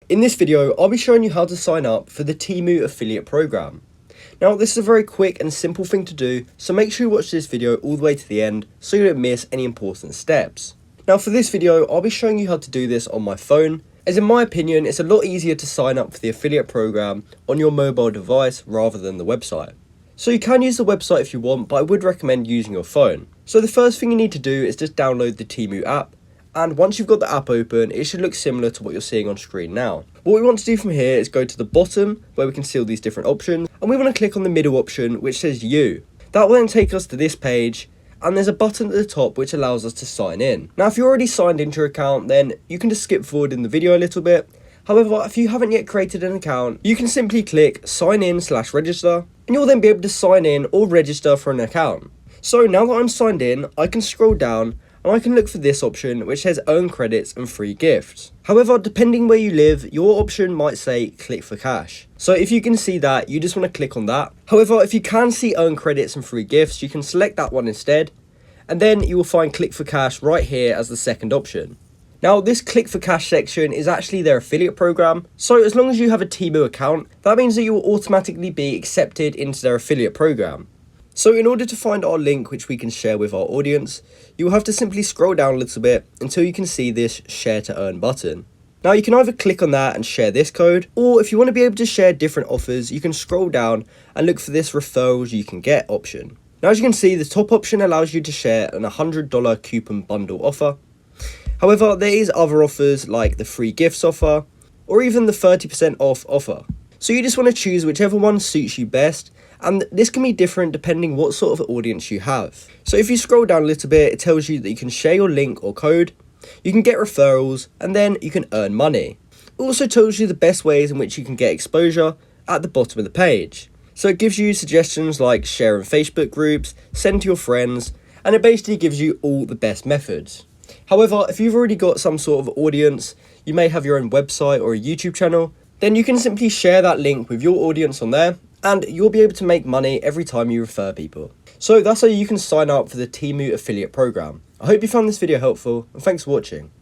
In this video, I'll be showing you how to sign up for the Temu affiliate program. Now, this is a very quick and simple thing to do, so make sure you watch this video all the way to the end so you don't miss any important steps. Now, for this video, I'll be showing you how to do this on my phone, as in my opinion, it's a lot easier to sign up for the affiliate program on your mobile device rather than the website. So you can use the website if you want, but I would recommend using your phone. So the first thing you need to do is just download the Temu app. And once you've got the app open, it should look similar to what you're seeing on screen now. What we want to do from here is go to the bottom where we can see all these different options, and we want to click on the middle option which says You. That will then take us to this page, and there's a button at the top which allows us to sign in. Now if you're already signed into your account, then you can just skip forward in the video a little bit. However, if you haven't yet created an account, you can simply click sign in/register, and you'll then be able to sign in or register for an account. So now that I'm signed in, I can scroll down and I can look for this option which says earn credits and free gifts. However, depending where you live, your option might say click for cash. So if you can see that, you just want to click on that. However, if you can see earn credits and free gifts, you can select that one instead. And then you will find click for cash right here as the second option. Now this click for cash section is actually their affiliate program. So as long as you have a Temu account, that means that you will automatically be accepted into their affiliate program. So in order to find our link which we can share with our audience, you will have to simply scroll down a little bit until you can see this share to earn button. Now you can either click on that and share this code, or if you want to be able to share different offers, you can scroll down and look for this referrals you can get option. Now as you can see, the top option allows you to share an $100 coupon bundle offer. However, there is other offers like the free gifts offer, or even the 30% off offer. So you just want to choose whichever one suits you best, and this can be different depending what sort of audience you have. So if you scroll down a little bit, it tells you that you can share your link or code, you can get referrals, and then you can earn money. It also tells you the best ways in which you can get exposure at the bottom of the page. So it gives you suggestions like share in Facebook groups, send to your friends, and it basically gives you all the best methods. However, if you've already got some sort of audience, you may have your own website or a YouTube channel, then you can simply share that link with your audience on there, and you'll be able to make money every time you refer people. So that's how you can sign up for the Temu affiliate program. I hope you found this video helpful, and thanks for watching.